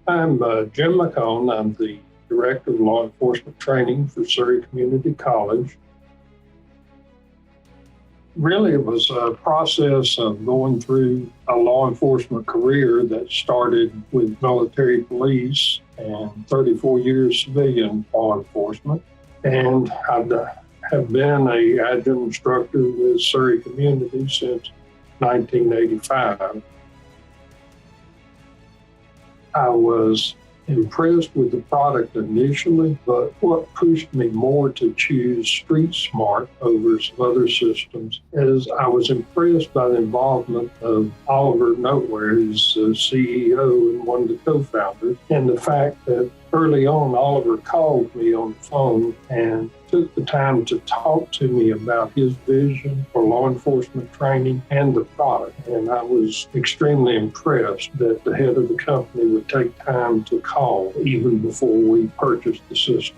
I'm Jim McHone. I'm the Director of Law Enforcement Training for Surry Community College. Really, it was a process of going through a law enforcement career that started with military police and 34 years civilian law enforcement. And I have been an adjunct instructor with Surry Community since 1985. I was impressed with the product initially, but what pushed me more to choose Street Smart over some other systems is I was impressed by the involvement of Oliver Nowhere, who's the CEO and one of the co-founders, and the fact that early on Oliver called me on the phone and took the time to talk to me about his vision for law enforcement training and the product. And I was extremely impressed that the head of the company would take time to call even before we purchased the system.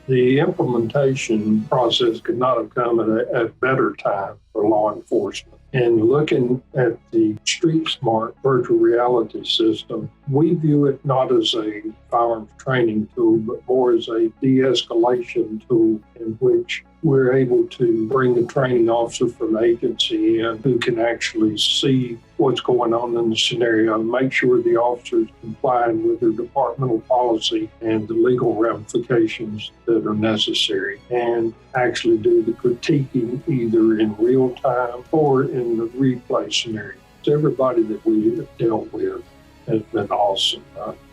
The implementation process could not have come at a better time for law enforcement. And looking at the Street Smart virtual reality system, we view it not as a firearms training tool, but more as a de-escalation tool in which we're able to bring the training officer from the agency in who can actually see what's going on in the scenario, make sure the officer is complying with their departmental policy and the legal ramifications that are necessary, and actually do the critiquing either in real time or in the replay scenario. Everybody that we have dealt with has been awesome.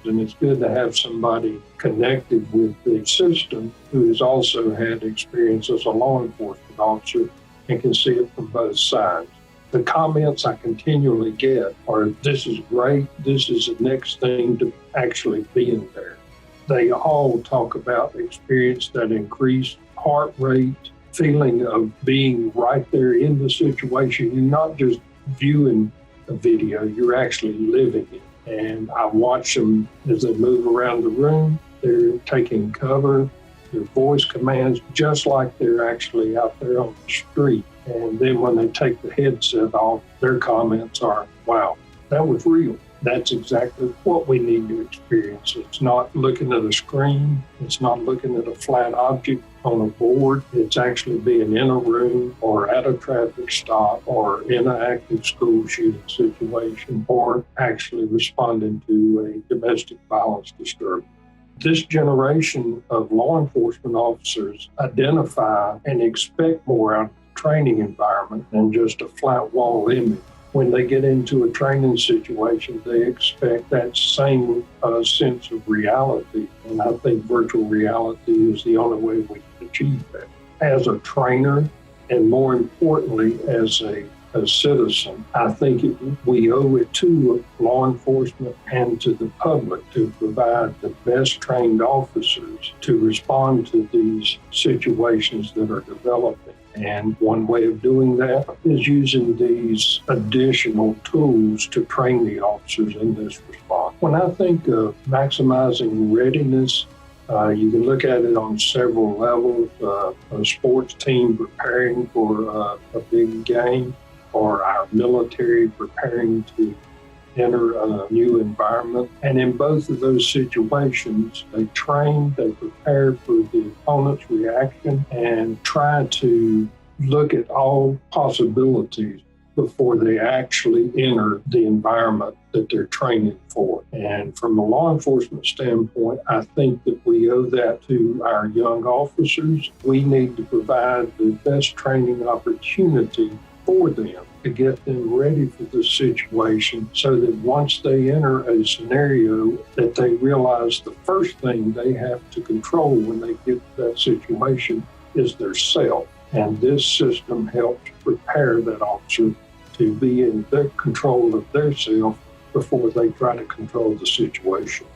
And it's good to have somebody connected with the system who has also had experience as a law enforcement officer and can see it from both sides. The comments I continually get are, "This is great, this is the next thing to actually being there." They all talk about the experience that increased heart rate, feeling of being right there in the situation. You're not just viewing a video, you're actually living it. And I watch them as they move around the room. They're taking cover, their voice commands just like they're actually out there on the street. And then when they take the headset off, their comments are, "Wow, that was real. That's exactly what we need to experience." It's not looking at a screen. It's not looking at a flat object on a board. It's actually being in a room or at a traffic stop or in an active school shooting situation or actually responding to a domestic violence disturbance. This generation of law enforcement officers identify and expect more out of the training environment than just a flat wall image. When they get into a training situation, they expect that same sense of reality. And I think virtual reality is the only way we can achieve that. As a trainer, and more importantly, as a citizen, I think we owe it to law enforcement and to the public to provide the best trained officers to respond to these situations that are developing. And one way of doing that is using these additional tools to train the officers in this response. When I think of maximizing readiness, you can look at it on several levels. A sports team preparing for a big game, or our military preparing to enter a new environment. And in both of those situations, they train, they prepare for the opponent's reaction and try to look at all possibilities before they actually enter the environment that they're training for. And from a law enforcement standpoint, I think that we owe that to our young officers. We need to provide the best training opportunity for them to get them ready for the situation so that once they enter a scenario that they realize the first thing they have to control when they get to that situation is their self. And this system helps prepare that officer to be in their control of their self before they try to control the situation.